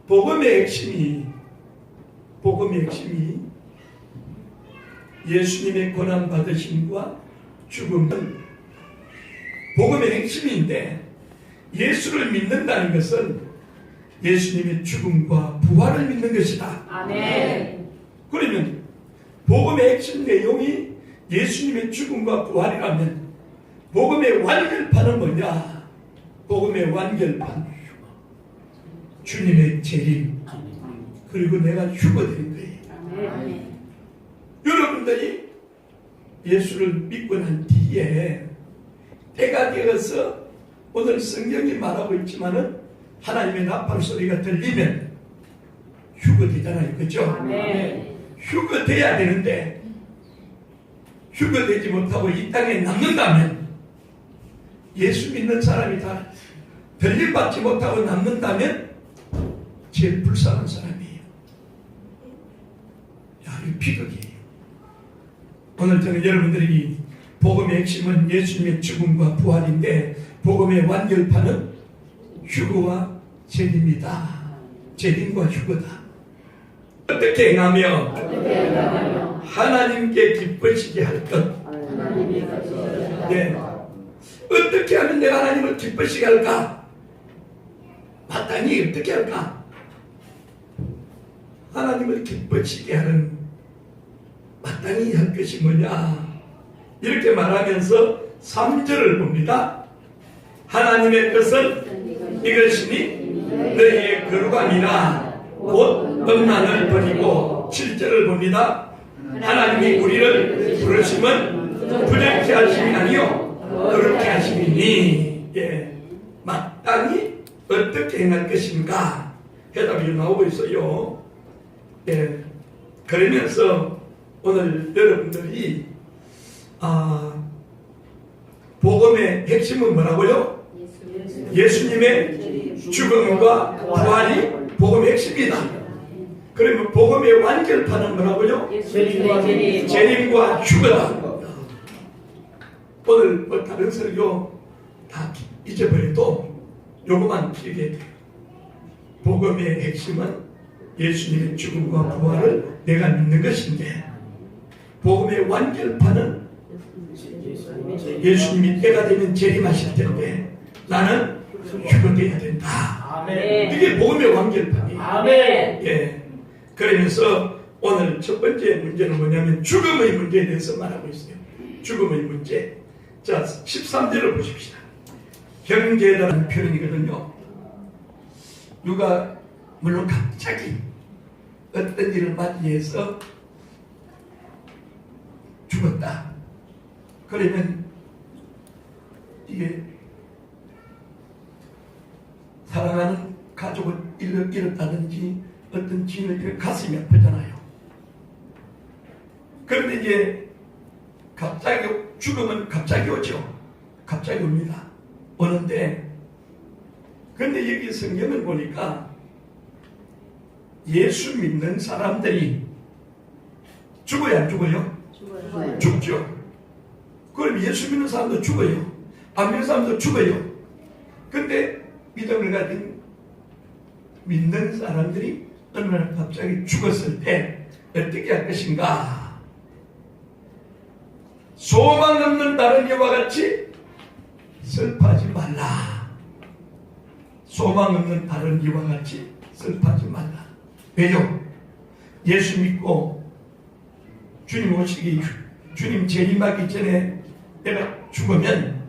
복음의 핵심이 예수님의 고난받으심과 죽음은 복음의 핵심인데, 예수를 믿는다는 것은 예수님의 죽음과 부활을 믿는 것이다. 아멘. 그러면 복음의 핵심 내용이 예수님의 죽음과 부활이라면 복음의 완결판은 뭐냐? 복음의 완결판, 주님의 재림, 그리고 내가 휴거되는 거예요. 아멘. 여러분들이 예수를 믿고 난 뒤에 때가 되어서 오늘 성경이 말하고 있지만은 하나님의 나팔 소리가 들리면 휴거되잖아요. 그죠? 아멘. 휴거돼야 되는데 휴거되지 못하고 이 땅에 남는다면, 예수 믿는 사람이 다 들림받지 못하고 남는다면 제일 불쌍한 사람이에요. 야, 이거 비극이에요. 오늘 저는 여러분들이 복음의 핵심은 예수님의 죽음과 부활인데, 복음의 완결판은 휴거와 재림이다. 재림과 휴거다. 어떻게 행하며 하나님께 기쁘시게 할 것. 네. 어떻게 하면 내가 하나님을 기쁘시게 할까? 마땅히 어떻게 할까? 하나님을 기쁘시게 하는 마땅히 할 것이 뭐냐? 이렇게 말하면서 3절을 봅니다. 하나님의 뜻은 이것이니 너희의 거룩함이나 곧 음란을 버리고, 7절을 봅니다. 하나님이 우리를 부르심은 부정케 하심이 아니요 그렇게 하심이니. 예. 마땅히 어떻게 행할 것인가? 해답이 나오고 있어요. 예. 그러면서 오늘 여러분들이 복음의 핵심은 뭐라고요? 예수님의 죽음과 부활이 복음의 핵심이다. 그러면 복음의 완결판은 뭐라고요? 재림과 휴거다. 오늘 뭐 다른 설교 다 잊어버려도 요거만 기억해야 돼요. 복음의 핵심은 예수님의 죽음과 부활을 내가 믿는 것인데, 복음의 완결판은 예수님이 때가 되면 재림하실 텐데 나는 휴거되어야 된다. 아멘. 이게 복음의 완결판이에요. 아멘. 예. 그러면서 오늘 첫 번째 문제는 뭐냐면 죽음의 문제에 대해서 말하고 있어요. 죽음의 문제. 자, 13절을 보십시다. 형제라는 표현이거든요. 누가 물론 갑자기 어떤 일을 맞이해서 죽었다. 그러면 이게 사랑하는 가족을 잃었다든지 어떤 지인을 가슴이 아프잖아요. 그런데 이제 갑자기 죽음은 갑자기 오죠. 갑자기 옵니다. 오는데, 그런데 여기 성경을 보니까 예수 믿는 사람들이 죽어야 안 죽어요? 죽죠. 그럼 예수 믿는 사람도 죽어요. 안 믿는 사람도 죽어요. 근데 믿음을 가진 믿는 사람들이 어느 날 갑자기 죽었을 때 어떻게 할 것인가? 소망 없는 다른 이와 같이 슬퍼하지 말라. 소망 없는 다른 이와 같이 슬퍼하지 말라. 왜요? 예수 믿고 주님 오시기, 주님 재림하기 전에 내가 죽으면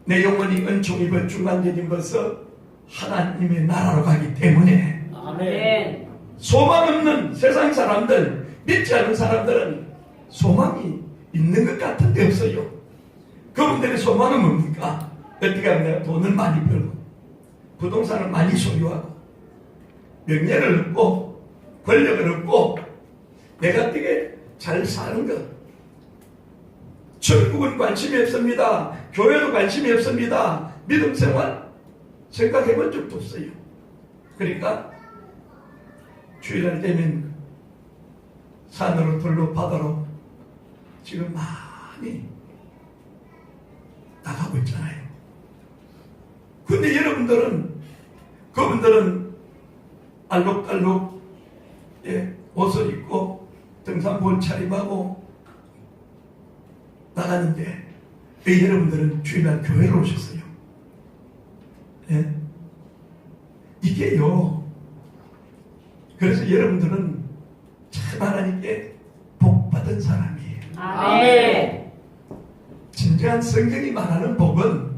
내 영혼이 은총 입어 중간된 입어서 하나님의 나라로 가기 때문에. 아멘. 소망 없는 세상 사람들, 믿지 않은 사람들은 소망이 있는 것 같은데 없어요. 그분들의 소망은 뭡니까? 어떻게 하면 내가 돈을 많이 벌고 부동산을 많이 소유하고 명예를 얻고 권력을 얻고 내가 어떻게 잘 사는 것. 천국은 관심이 없습니다. 교회도 관심이 없습니다. 믿음 생활 생각해 본 적도 없어요. 그러니까 주일날 되면 산으로 들로 바다로 지금 많이 나가고 있잖아요. 근데 여러분들은 그분들 여러분들은 알록달록 옷을 입고 등산복 차림하고 나가는데 왜 여러분들은 주일날 교회로 오셨어요? 예? 이게요. 그래서 여러분들은 참 하나님께 복받은 사람이에요. 아멘. 진정한 성경이 말하는 복은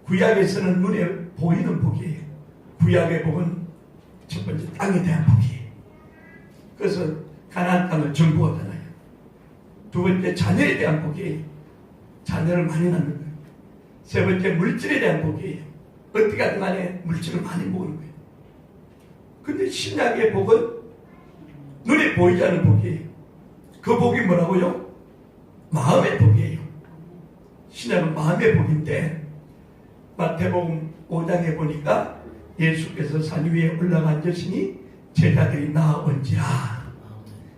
구약에서는 눈에 보이는 복이에요. 구약의 복은 첫 번째 땅에 대한 복이에요. 그래서 가나안 땅을 정복하잖아요. 두 번째 자녀에 대한 복이에요. 자녀를 많이 낳는 거예요. 세 번째 물질에 대한 복이에요. 어떻게 하든 간에 물질을 많이 모으는 거예요. 근데 신약의 복은 눈에 보이지 않는 복이에요. 그 복이 뭐라고요? 마음의 복이에요. 신약은 마음의 복인데 마태복음 5장에 보니까 예수께서 산 위에 올라가 앉으시니 제자들이 나아온지라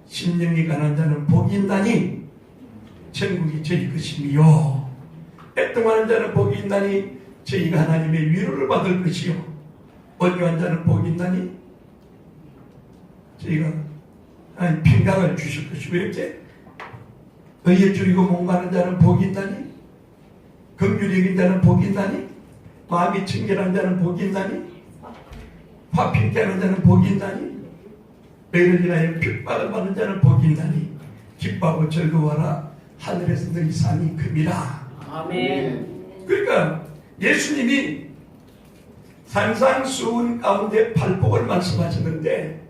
심령이 가난 자는 복이 있나니 천국이 저희 것이며 애통하는 자는 복이 있나니 저희가 하나님의 위로를 받을 것이요 온유한 자는 복이 있나니 저희가 하나님 평강을 주실 것이고 이렇게 의에 줄이고 목마른 자는 복이 있나니 긍휼히 여긴 자는 복이 있나니 마음이 청결한 자는 복이 있나니 화평케 하는 자는 복이 있나니 너희를 인하여 핍박을 받는 자는 복이 있나니 기뻐하고 즐거워하라 하늘에서 너희 상이 큼이라. 아멘. 그러니까 예수님이 산상수훈 가운데 팔복을 말씀하셨는데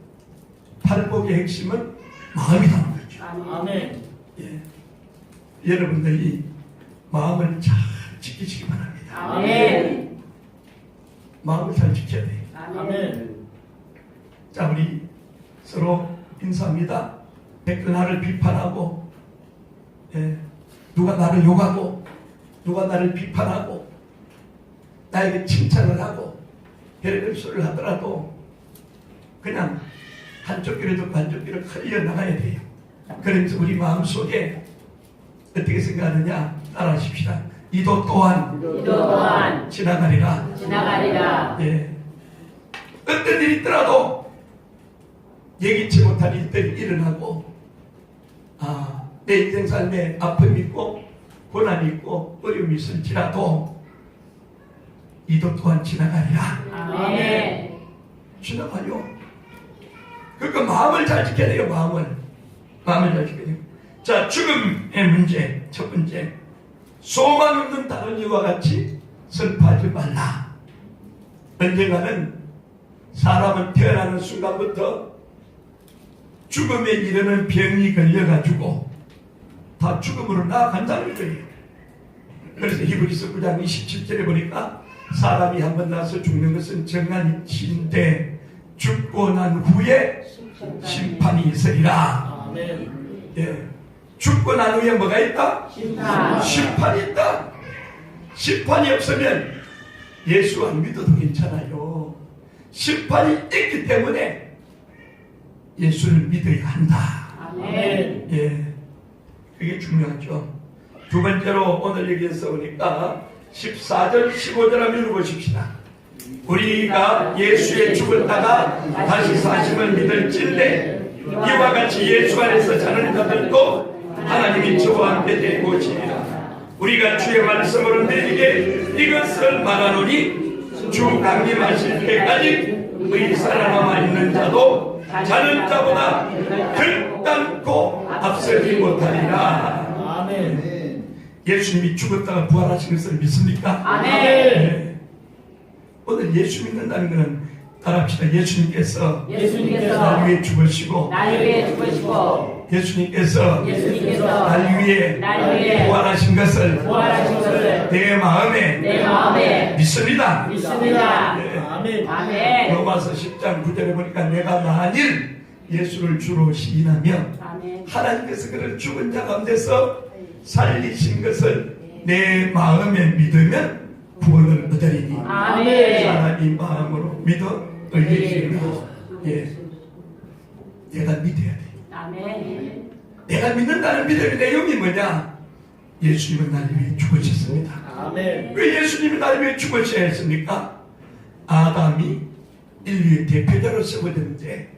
팔복의 핵심은 마음이라는 거죠. 아멘. 예. 여러분들이 마음을 잘 지키시기 바랍니다. 아멘. 마음을 잘 지켜야 돼요. 아멘. 자, 우리 서로 인사합니다. 댓글 나를 비판하고, 누가 나를 욕하고, 누가 나를 비판하고, 나에게 칭찬을 하고, 별의별 소리를 하더라도, 그냥 한쪽 귀를 듣고 한쪽 귀를 흘려 나가야 돼요. 그래서 우리 마음 속에 어떻게 생각하느냐? 따라하십시다. 이도 또한 지나가리라. 지나가리라. 예. 어떤 일이 있더라도 예기치 못한 일들이 일어나고 내 인생 삶에 아픔이 있고 고난이 있고 어려움이 있을지라도 이도 또한 지나가리라. 아멘. 지나가요. 그러니까 마음을 잘 지켜야 돼요. 마음을 잘 지켜야 돼요. 자, 죽음의 문제 첫 번째, 소망 없는 다른 이와 같이 슬퍼하지 말라. 언젠가는 사람은 태어나는 순간부터 죽음에 이르는 병이 걸려가지고 다 죽음으로 나아간다는 거예요. 그래서 히브리서 9장 27절에 보니까 사람이 한번 나서 죽는 것은 정한 이치인데 죽고 난 후에 심판이 있으리라. 아멘. 예. 죽고 난 후에 뭐가 있다? 심판. 심판이 있다. 심판이 없으면 예수 안 믿어도 괜찮아요. 심판이 있기 때문에 예수를 믿어야 한다. 아멘. 예, 그게 중요하죠. 두 번째로 오늘 여기에서 보니까 14절 15절 한번 읽어보십시다. 우리가 예수의 죽었다가 다시 사심을 믿을진데 이와 같이 예수 안에서 자는 자들도 하나님이 저와 함께 되고지니라. 우리가 주의 말씀으로 너희에게 이것을 말하노니 주 강림하실 때까지 너희 살아남아 있는 자도 자는 자보다 결단코 앞서지 못하리라. 아멘. 예수님이 죽었다가 부활하신 것을 믿습니까? 아멘. 네. 오늘 예수 믿는다는 것은 따라합시다. 예수님께서 날 위해 죽으시고 예수님께서 날 위해 부활하신 것을 내 마음에 믿습니다. 네. 아멘. 로마서 10장 9절에 보니까 내가 만일 예수를 주로 시인하면 하나님께서 그를 죽은 자 가운데서 살리신 것을 내 마음에 믿으면 구원을 얻으리니 아멘. 사람이 마음으로 믿어 의지하라. 예, 내가 믿어야 돼. 아멘. 내가 믿는다는 믿음의 내용이 뭐냐? 예수님은 나를 위해 죽으셨습니다. 아멘. 왜 예수님이 나를 위해 죽으셔야 했습니까? 아담이 인류의 대표자로 세워졌는데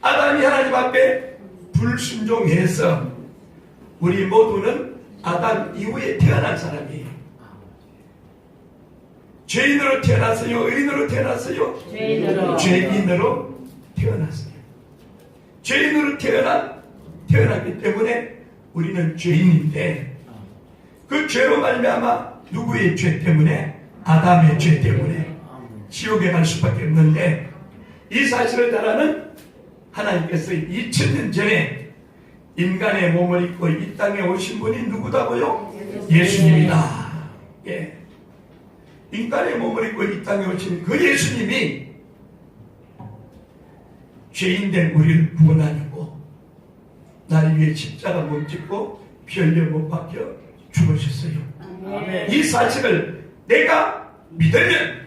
아담이 하나님 앞에 불순종해서 우리 모두는 아담 이후에 태어난 사람이에요. 죄인으로 태어났어요? 의인으로 태어났어요? 죄인으로 태어났어요. 죄인으로 태어났기 때문에 우리는 죄인인데 그 죄로 말미암아 누구의 죄 때문에? 아담의 죄 때문에 지옥에 갈 수밖에 없는데 이 사실을 잘 아는 하나님께서 2000년 전에 인간의 몸을 입고 이 땅에 오신 분이 누구다고요? 예수님이다. 예. 인간의 몸을 입고 이 땅에 오신 그 예수님이 죄인된 우리를 구원하려고 날 위해 십자가 못 짓고 피 흘려 못 박혀 죽으셨어요. 아멘. 이 사실을 내가 믿으면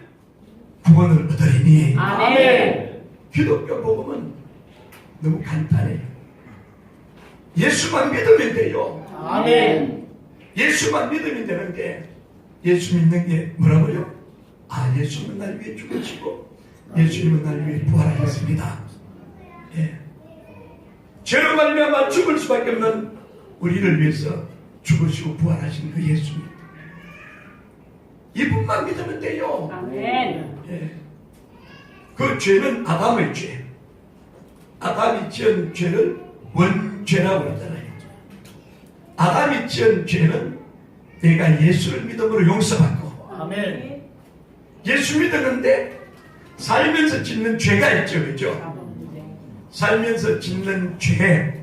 구원을 얻으리니. 아멘. 기독교 복음은 너무 간단해요. 예수만 믿으면 돼요. 아멘. 예수만 믿으면 되는데 예수 믿는 게 뭐라고요? 아, 예수님은 날 위해 죽으시고 예수님은 날 위해 부활하셨습니다. 예. 죄로 말미암아 죽을 수밖에 없는 우리를 위해서 죽으시고 부활하신 그 예수님, 이분만 믿으면 돼요. 아멘. 예. 그 죄는 아담의 죄. 아담이 지은 죄를 원죄라고 그러잖아요. 아담이 지은 죄는 내가 예수를 믿음으로 용서받고, 아멘. 예수 믿었는데 살면서 짓는 죄가 있죠, 그죠? 살면서 짓는 죄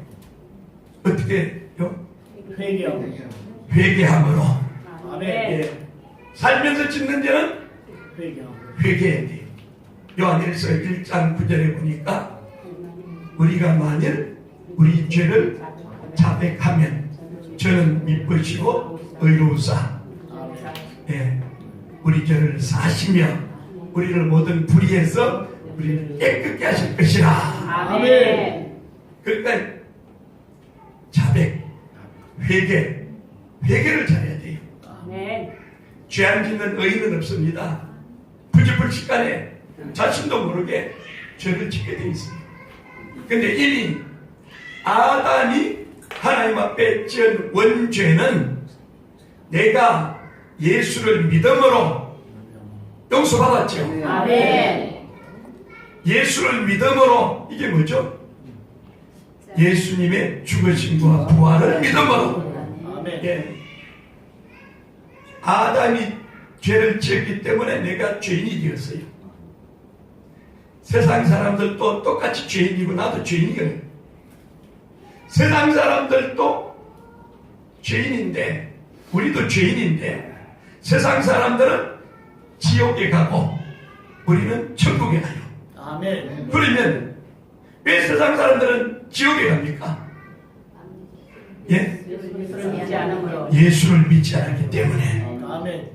어떻게 요? 회개함으로. 아멘. 예. 살면서 짓는 죄는 회개해야 돼요. 요한일서 1장 9절에 보니까 우리가 만일 우리 죄를 자백하면 저는 미쁘시고 의로우사, 예, 우리 죄를 사시며 우리를 모든 불의에서 우리를 깨끗게 하실 것이라. 아멘. 그러니까 자백, 회개를 잘해야 돼요. 아멘. 죄 안 짓는 의인은 없습니다. 부지불식간에 자신도 모르게 죄를 짓게 돼 있어요. 근데 이미 아담이 하나님 앞에 지은 원죄는 내가 예수를 믿음으로 용서받았죠. 아멘. 예수를 믿음으로, 이게 뭐죠? 예수님의 죽으심과 부활을 믿음으로. 예. 아담이 죄를 지었기 때문에 내가 죄인이 되었어요. 세상 사람들도 똑같이 죄인이고 나도 죄인이거든요. 세상 사람들도 죄인인데 우리도 죄인인데 세상 사람들은 지옥에 가고 우리는 천국에 가요. 아멘. 그러면 왜 세상 사람들은 지옥에 갑니까? 예? 예수를 믿지 않으므로. 예수를 믿지 않았기 때문에. 아멘.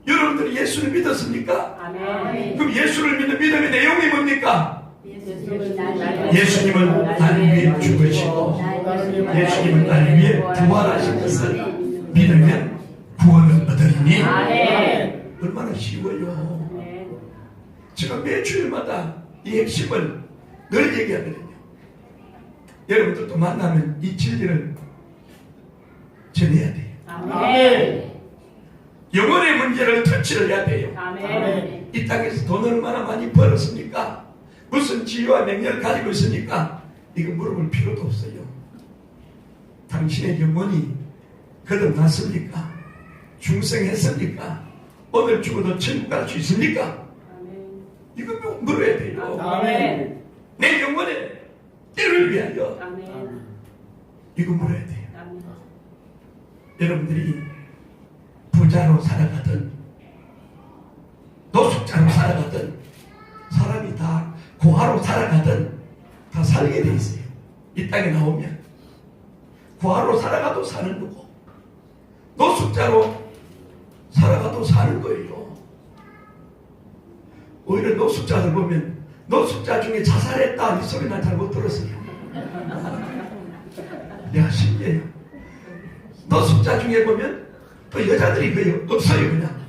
여러분들이 예수를 믿었습니까? 아멘. 그럼 예수를 믿는 믿음의 내용이 뭡니까? 예수님은 예수님은 날 위해 죽으시고 예수님은 날 위해 부활하신 것을 믿으면 구원을 얻으리니. 아멘. 얼마나 쉬워요. 아멘. 제가 매 주일마다 이 핵심을 늘 얘기하거든요. 여러분들도 만나면 이 진리를 전해야 돼요. 아멘. 영혼의 문제를 터치를 해야 돼요. 아멘. 이 땅에서 돈을 얼마나 많이 벌었습니까? 무슨 지위와 명예를 가지고 있습니까? 이거 물어볼 필요도 없어요. 당신의 영혼이 거듭났습니까? 중생했습니까? 오늘 죽어도 천국 갈 수 있습니까? 이거 물어야 돼요. 아멘. 내 영혼의 때를 위하여 아멘. 이거 물어야 돼요. 아멘. 여러분들이 부자로 살아가든 노숙자로 살아가든 사람이 다 고아로 살아가든 다 살게 돼 있어요. 이 땅에 나오면 고아로 살아가도 사는 거고 노숙자로 살아가도 사는 거예요. 오히려 노숙자들 보면 노숙자 중에 자살했다 이 소리 난 잘 못 들었어요. 내가 신기해요. 노숙자 중에 보면 또 여자들이 거의 없어요. 그냥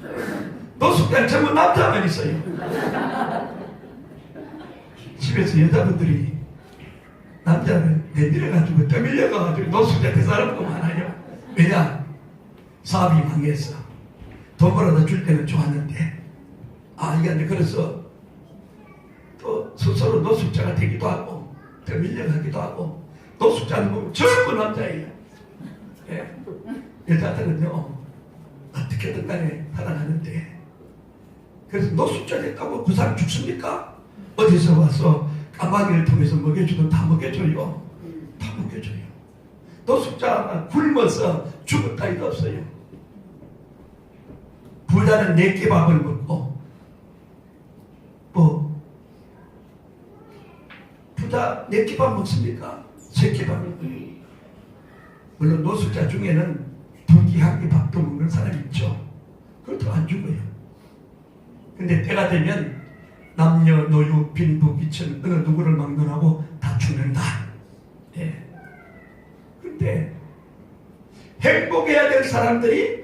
노숙자는 전부 남자만 있어요. 집에서 여자분들이 남자를 내밀어가지고 떠밀려가지고 노숙자 된 사람도 많아요. 왜냐? 사업이 망했어. 돈 벌어다 줄 때는 좋았는데 이게 그래서 또 스스로 노숙자가 되기도 하고 떠밀려가기도 하고 노숙자는 보면 전부 남자예요. 예. 여자들은요 어떻게든 간에 살아가는데 그래서 노숙자 됐다고 그 사람 죽습니까? 어디서 와서 까마귀를 통해서 먹여주면 다 먹여줘요. 다 먹여줘요. 노숙자가 굶어서 죽을 따위도 없어요. 부자는 4끼 밥을 먹고 부자 4끼 밥 먹습니까? 3끼 밥 먹어요. 물론 노숙자 중에는 2끼 1끼 밥도 먹는 사람이 있죠. 그것도 안 죽어요. 근데 때가 되면 남녀, 노유, 빈부, 귀천 어느 누구를 막론하고 다 죽는다. 예. 근데 행복해야 될 사람들이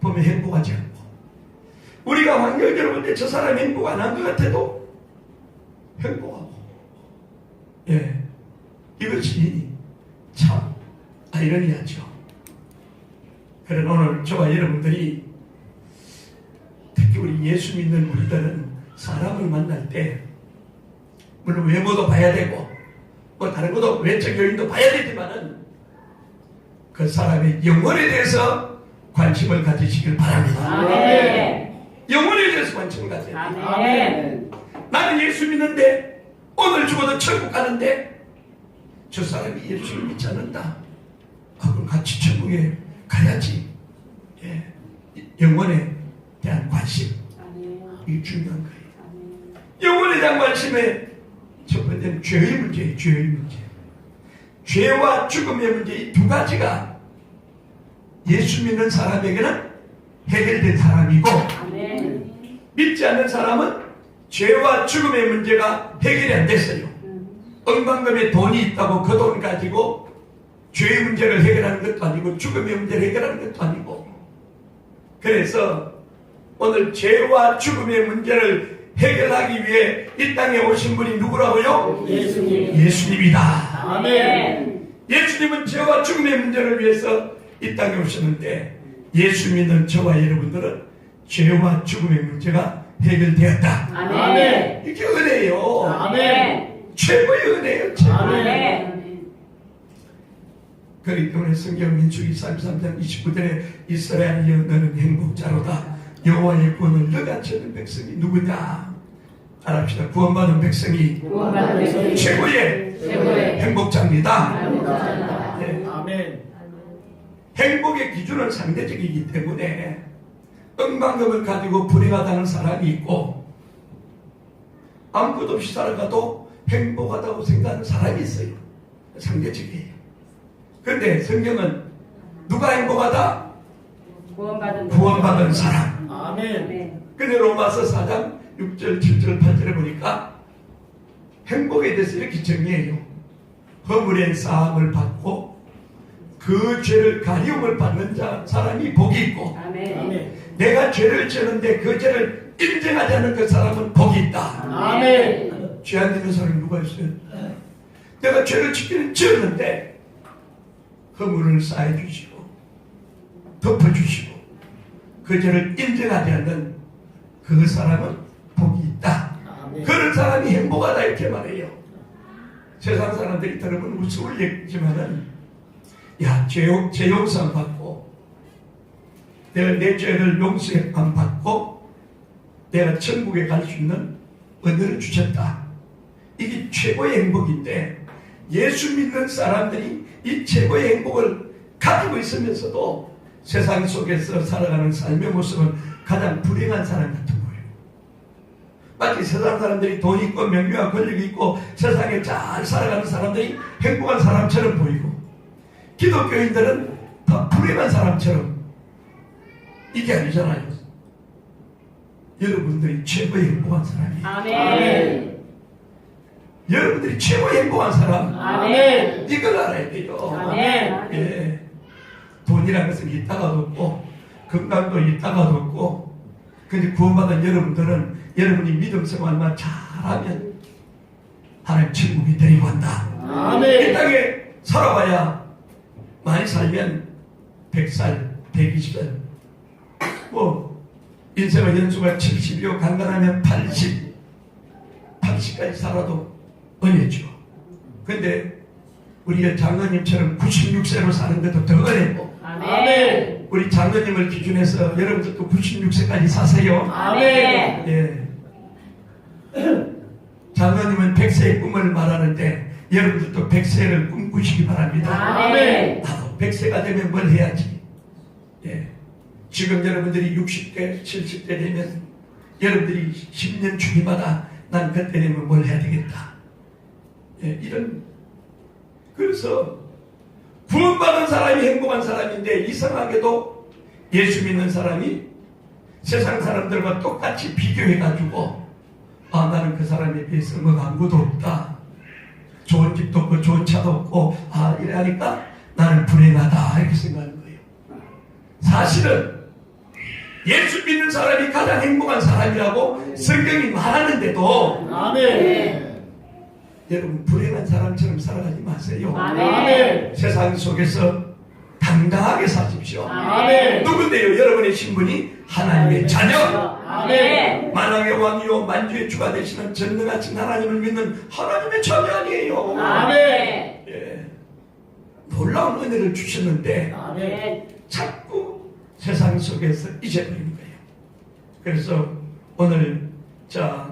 보면 행복하지 않고 우리가 환경적으로 볼 때 저 사람이 행복 안 한 것 같아도 행복하고 예. 이것이 참 아이러니하죠. 그런 오늘 저와 여러분들이 특히 우리 예수 믿는 우리들은 사람을 만날 때 물론 외모도 봐야 되고 뭐 다른 것도 외적 요인도 봐야 되지만은 그 사람의 영혼에 대해서 관심을 가지시길 바랍니다. 아멘. 영혼에 대해서 관심을 가져야 돼요. 아멘. 나는 예수 믿는데 오늘 죽어도 천국 가는데 저 사람이 예수를 믿지 않는다. 그럼 같이 천국에 가야지. 예. 영혼에 대한 관심 이게 중요한 거예요. 영혼에 대한 관심의 첫 번째는 죄의 문제예요. 죄의 문제. 죄와 죽음의 문제 이 두 가지가 예수 믿는 사람에게는 해결된 사람이고 아멘. 믿지 않는 사람은 죄와 죽음의 문제가 해결이 안 됐어요. 억만금의 돈이 있다고 그 돈 가지고 죄의 문제를 해결하는 것도 아니고 죽음의 문제를 해결하는 것도 아니고 그래서 오늘 죄와 죽음의 문제를 해결하기 위해 이 땅에 오신 분이 누구라고요? 예수님. 예수님이다. 아멘. 예수님은 죄와 죽음의 문제를 위해서 이 땅에 오셨는데 예수 믿는 저와 여러분들은 죄와 죽음의 문제가 해결되었다. 아멘. 이게 은혜예요. 아멘. 최고의 은혜예요. 최고의 은혜. 아멘. 그렇기 때문에 성경 민수기 33장 29절에 이스라엘이여 너는 행복자로다. 여호와의 구원을 너같이 얻는 백성이 누구냐? 알합시다. 구원받은 백성이 구원받은 백성이 최고의 최고의 행복자입니다. 행복자입니다. 네. 아멘. 행복의 기준은 상대적이기 때문에 억만금을 가지고 불행하다는 사람이 있고 아무것도 없이 살아가도 행복하다고 생각하는 사람이 있어요. 상대적이에요. 그런데 성경은 누가 행복하다? 구원받은 사람. 아멘. 근데 로마서 4장 6절, 7절, 8절에 보니까 행복에 대해서 이렇게 정의해요. 허물의 사함을 받고 그 죄를 가리움을 받는 사람이 복이 있고 아멘. 내가 죄를 지었는데 그 죄를 인정하지 않는 그 사람은 복이 있다. 아멘. 죄 안 되는 사람이 누가 있어요? 내가 죄를 짓기는 지었는데 허물을 쌓아주시고 덮어주시고 그 죄를 인정하지 않는 그 사람은 복이 있다. 아멘. 그런 사람이 행복하다 이렇게 말해요. 세상 사람들이 들으면 우스울 얘기지만은 야 죄 용서 받고 내가 내 죄를 용서 안 받고 내가 천국에 갈 수 있는 은혜를 주셨다. 이게 최고의 행복인데 예수 믿는 사람들이 이 최고의 행복을 가지고 있으면서도 세상 속에서 살아가는 삶의 모습은 가장 불행한 사람 같은 거예요. 마치 세상 사람들이 돈 있고 명예와 권력이 있고 세상에 잘 살아가는 사람들이 행복한 사람처럼 보이고 기독교인들은 더 불행한 사람처럼 이게 아니잖아요. 여러분들이 최고의 행복한 사람이에요. 아멘. 여러분들이 최고의 행복한 사람. 아멘. 이걸 알아야 돼요. 아멘. 예. 돈이라는 것은 있다가도 없고 건강도 있다가도 없고 근데 구원받은 여러분들은 여러분이 믿음 생활만 잘하면 하나님 천국이 데리고 간다. 이 아멘. 땅에 살아봐야 많이 살면 100살, 120살, 뭐 인생의 연수가 70이요 간단하면 80까지 살아도 은혜죠. 근데 우리 장로님처럼 96세로 사는 것도 더 은혜고, 아멘. 우리 장로님을 기준해서 여러분들도 96세까지 사세요. 아멘. 예. 장로님은 100세의 꿈을 말하는데 여러분들도 100세를 꿈꾸시기 바랍니다. 아멘. 나도 100세가 되면 뭘 해야지. 예. 지금 여러분들이 60대, 70대 되면 여러분들이 10년 주기마다 난 그때 되면 뭘 해야 되겠다. 예, 그래서 구원받은 사람이 행복한 사람인데 이상하게도 예수 믿는 사람이 세상 사람들과 똑같이 비교해가지고 나는 그 사람에 비해서 뭐 아무것도 없다. 좋은 집도 없고 좋은 차도 없고 이래 하니까 나는 불행하다 이렇게 생각하는 거예요. 사실은 예수 믿는 사람이 가장 행복한 사람이라고 성경이 말하는데도 아멘. 여러분 불행한 사람처럼 살아가지 마세요. 아멘. 세상 속에서 당당하게 사십시오. 아멘. 누군데요? 여러분의 신분이 하나님의 자녀, 아멘. 만왕의 왕이요 만주의 주가 되시는 전능하신 하나님을 믿는 하나님의 자녀 아니에요. 아멘. 예. 놀라운 은혜를 주셨는데 아멘. 자꾸 세상 속에서 잊어버리는 거예요. 그래서 오늘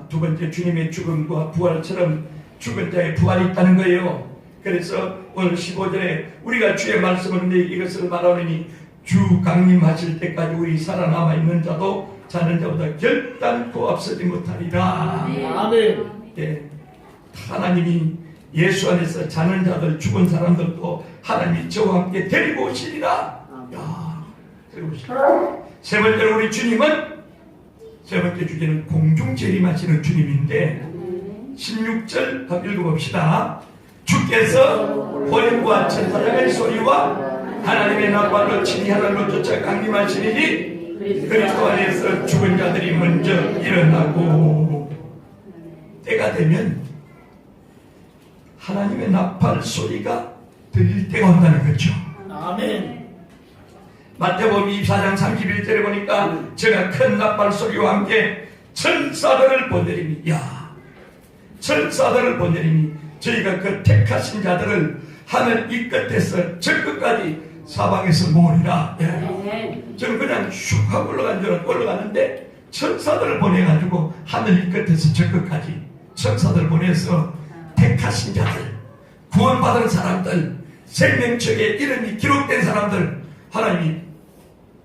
두 번째 주님의 죽음과 부활처럼 죽은 자의 부활이 있다는 거예요. 그래서 오늘 15절에 우리가 주의 말씀을 내 이것을 말하느니 주 강림하실 때까지 우리 살아남아 있는 자도 자는 자보다 결단코 앞서지 못하리라. 아멘. 예. 하나님이 예수 안에서 자는 자들 죽은 사람들도 하나님이 저와 함께 데리고 오시리라. 야, 데리고 오시리라. 세 번째로 우리 주님은 세 번째 주제는 공중 재림하시는 주님인데 16절 한번 읽어봅시다. 주께서 호령과 천사장의 소리와 하나님의 나팔로 친히 하늘로 쫓아 강림하시리니 그리스도 안에서 죽은 자들이 먼저 일어나고 때가 되면 하나님의 나팔 소리가 들릴 때가 온다는 거죠. 아멘. 마태복음 24장 31절에 보니까 제가 큰 나팔 소리와 함께 천사들을 보내리니 천사들을 보내리니 저희가 그 택하신 자들을 하늘 이 끝에서 저 끝까지 사방에서 모으리라. 저는 그냥 슉 하고 올라가는데 천사들을 보내가지고 하늘 이 끝에서 저 끝까지 천사들을 보내서 택하신 자들, 구원받은 사람들, 생명책에 이름이 기록된 사람들 하나님이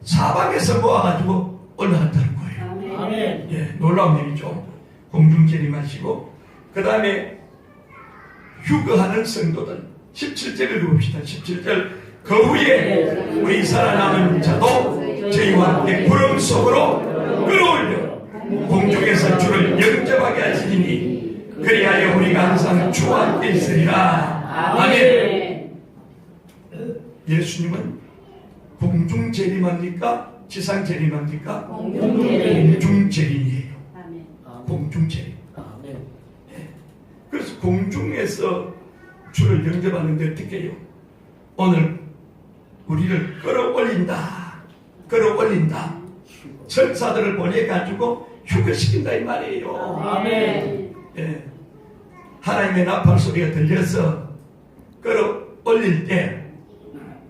사방에서 모아가지고 올라간다는 거예요. 아멘. 예, 놀라운 일이죠. 공중 재림하시고 그 다음에 휴거하는 성도들 17절을 읽어봅시다. 17절 그 후에 우리 살아남은 자도 저희와 함께 구름 속으로 끌어올려 공중에서 주를 영접하게 하시니 그리하여 우리가 항상 주와 함께 있으리라. 아멘. 예수님은 공중 재림합니까? 지상 재림합니까? 공중 재림이에요. 공중 재림. 그래서 공중에서 주를 영접하는데 어떻게 해요? 오늘 우리를 끌어올린다. 천사들을 보내가지고 휴거시킨다 이 말이에요. 아멘. 예. 하나님의 나팔 소리가 들려서 끌어올릴 때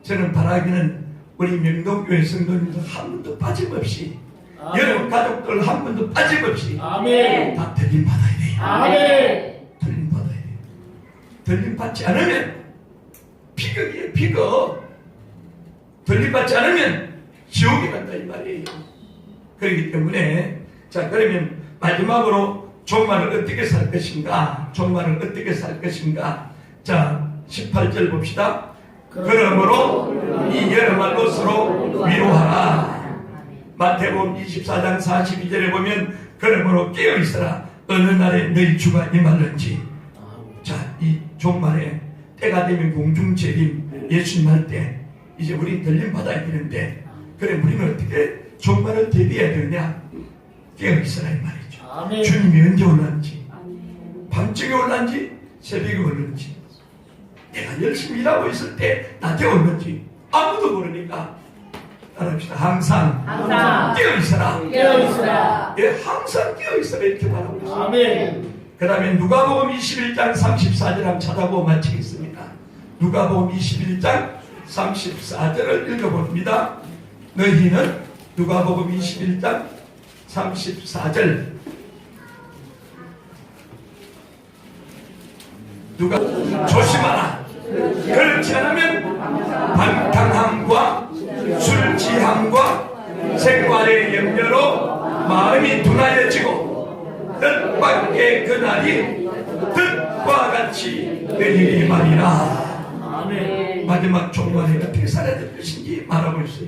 저는 바라기는 우리 명동교회 성도님들 한 분도 빠짐없이 여러분 가족들 한 분도 빠짐없이 아멘. 다 들림 받아야 돼요. 아멘. 들림 받아야 돼요. 들림 받지 않으면 비극이에요. 비극. 들림 받지 않으면 지옥에 간다 이 말이에요. 그렇기 때문에 자 그러면 마지막으로 종말을 어떻게 살 것인가? 자 18절 봅시다. 그러므로 이 여러 말로 서로 위로하라. 마태복음 24장 42절에 보면 그러므로 깨어있어라. 어느 날에 너희 주가 임할는지. 자, 이 종말에 때가 되면 공중재림 예수님 할 때 이제 우리 들림 받아야 되는데 그래 우리는 어떻게 종말을 대비해야 되느냐? 깨어있어라 이 말이죠. 아멘. 주님이 언제 올란지 밤중에 올란지 새벽에 오는지, 내가 열심히 일하고 있을 때 낮에 오는지 아무도 모르니까 따라합시다. 항상 깨어있어라. 깨어있으라. 예, 항상 깨어있어라 이렇게 말하고 있습니다. 아멘. 그 다음에 누가복음 21장 34절 한번 찾아보고 마치겠습니다. 누가복음 21장 34절을 읽어봅니다. 너희는 누가복음 21장 34절 누가 조심하라. 그렇지 않으면 방탕함과 술 취함과 생활의 염려로 마음이 둔하여지고 뜻밖의 그날이 뜻과 같이 내리리 말이라. 아멘. 마지막 종말에 어떻게 살아야 될 것인지 말하고 있어요.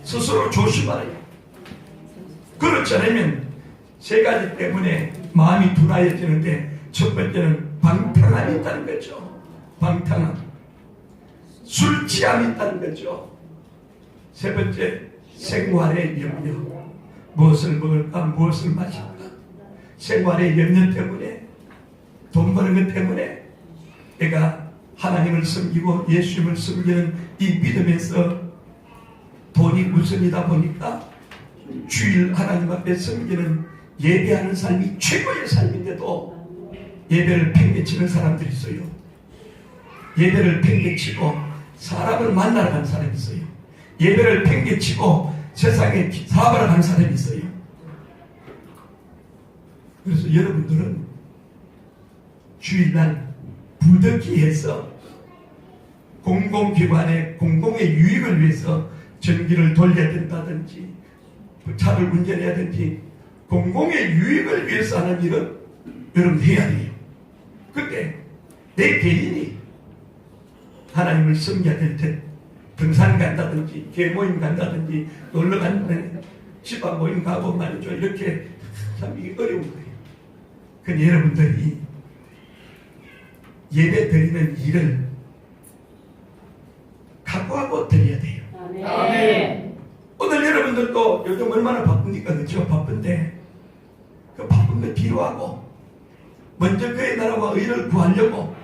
스스로 조심하라. 그렇지 않으면 세 가지 때문에 마음이 둔하여지는데, 첫 번째는 방탕함이 있다는 거죠. 방탕함. 술 취함이 있다는 거죠. 세 번째, 생활의 염려. 무엇을 먹을까, 무엇을 마실까. 생활의 염려 때문에, 돈 버는 것 때문에 내가 하나님을 섬기고 예수님을 섬기는 이 믿음에서 돈이 우선이다 보니까 주일 하나님 앞에 섬기는 예배하는 삶이 최고의 삶인데도 예배를 팽개치는 사람들이 있어요. 예배를 팽개치고 사람을 만나러 간 사람이 있어요. 예배를 팽개치고 세상에 사업하러 간 사람이 있어요. 그래서 여러분들은 주일날 부득이해서 공공기관의 공공의 유익을 위해서 전기를 돌려야 된다든지 차를 운전해야 되든지 공공의 유익을 위해서 하는 일은 여러분 해야 돼요. 그때 내 개인이 하나님을 섬겨야 될 때 등산 간다든지 계모임 간다든지 놀러 간다든지 집안 모임 가고 말이죠. 이렇게 참 이게 어려운 거예요. 근데 여러분들이 예배 드리는 일을 각오하고 드려야 돼요. 아멘. 오늘 여러분들도 요즘 얼마나 바쁘니까 그렇죠? 바쁜데 그 바쁜 거 뒤로하고 먼저 그의 나라와 의를 구하려고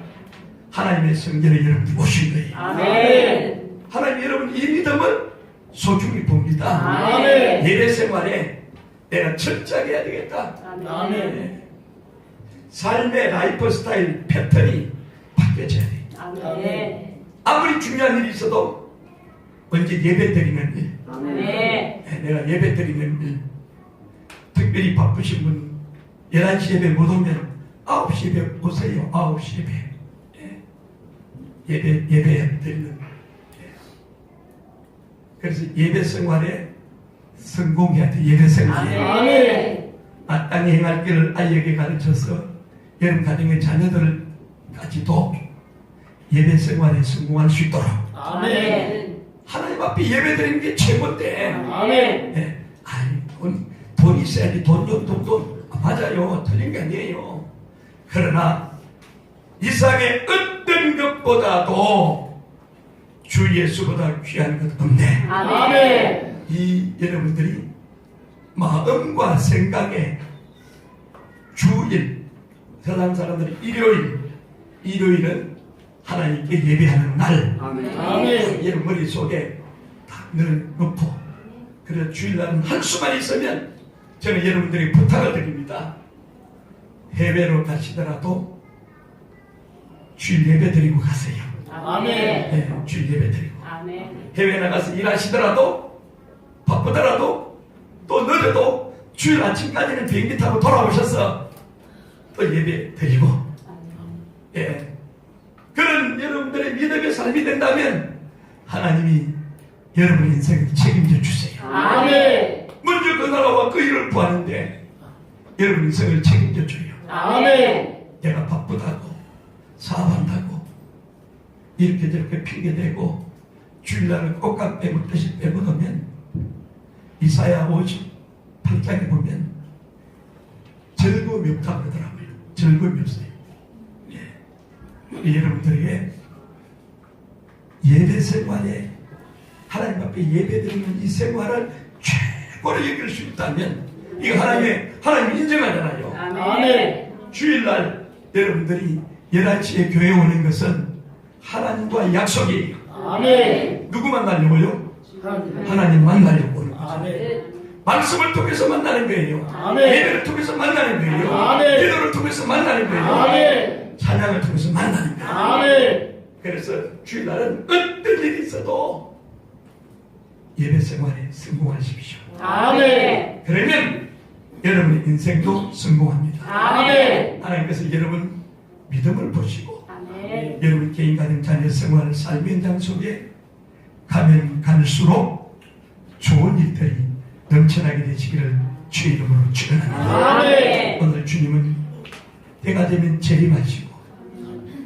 하나님의 성전에 여러분이 오신 거예요. 아멘. 하나님 여러분 이 믿음을 소중히 봅니다. 아멘. 예배 생활에 내가 철저하게 해야 되겠다. 아멘. 네. 삶의 라이프 스타일 패턴이 바뀌어져야 돼요. 아멘. 아무리 중요한 일이 있어도 먼저 예배 드리는 일. 아멘. 네, 내가 예배 드리는 일. 특별히 바쁘신 분 11시 예배 못 오면 9시 예배 오세요. 9시 예배. 예배 드리는. 그래서 예배 생활에 성공해야 돼. 예배 생활에. 아멘. 마땅히 행할 길을 아이에게 가르쳐서 여러분 가정의 자녀들까지도 예배 생활에 성공할 수 있도록 아멘. 하나님 앞에 예배 드리는 게 최고인데. 아멘. 네. 아니, 돈 있어야지. 돈. 맞아요. 틀린 게 아니에요. 그러나 이 세상의 어떤 것보다도 주 예수보다 귀한 것 없네. 아멘. 이 여러분들이 마음과 생각에 주일, 세상 사람들이 일요일은 하나님께 예배하는 날. 아멘. 여러분 머릿속에 딱 늘 넣고, 그래서 주일날은 할 수만 있으면 저는 여러분들이 부탁을 드립니다. 해외로 가시더라도 주일 예배 드리고 가세요. 아멘. 네, 주일 예배 드리고. 아멘. 해외 나가서 일하시더라도 바쁘더라도 또 늦어도 주일 아침까지는 비행기 타고 돌아오셔서 또 예배 드리고, 예, 그런 여러분들의 믿음의 삶이 된다면 하나님이 여러분 인생을 책임져 주세요. 아멘. 먼저 그 나라와 그 일을 구하는데 여러분 인생을 책임져 줘요. 아멘. 내가 바쁘다고 사업한다고 이렇게 저렇게 핑계대고 주일날은 꽃감 빼먹듯이 빼먹으면 이사야 58장에 보면 즐거움이 없다고 그러더라고요. 즐거움이 없어요. 예. 여러분들에게 예배 생활에 하나님 앞에 예배 드리는 이 생활을 최고로 여길 수 있다면 이거 하나님 인정하잖아요. 아멘. 주일날 여러분들이 11시에 교회 오는 것은 하나님과 약속이에요. 아멘. 누구 만나려고요? 하나님. 하나님 만나려고 오는 거죠. 아멘. 말씀을 통해서 만나는 거예요. 아멘. 예배를 통해서 만나는 거예요. 아멘. 기도를 통해서 만나는 거예요. 아멘. 찬양을 통해서 만나는 거예요. 아멘. 그래서 주일날은 어떤 일이 있어도 예배 생활에 성공하십시오. 아멘. 그러면 여러분의 인생도 성공합니다. 아멘. 하나님께서 여러분 믿음을 보시고 아멘. 여러분 개인 가정 자녀 생활 삶의 현장 속에 가면 갈수록 좋은 일들이 넘쳐나게 되시기를 주의 이름으로 축원합니다. 아멘. 오늘 주님은 때가 되면 재림하시고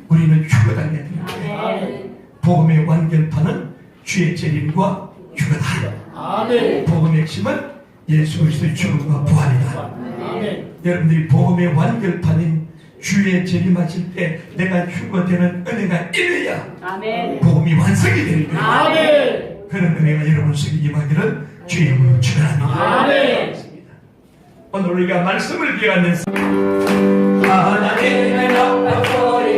우리는 휴거당해야 됩니다. 아멘. 복음의 완결판은 주의 재림과 휴거다. 아멘. 복음의 핵심은 예수 그리스도의 죽음과 부활이다. 아멘. 여러분들이 복음의 완결판인 주의 재림하실 때 내가 휴거되는 은혜가 이래야 아멘. 복음이 완성이 되는 거예요. 아멘. 그런 은혜가 여러분 속에 임하기를 주의 이름으로 축원합니다. 아멘. 오늘 우리가 말씀을 기억하면서 하나님의 나팔 소리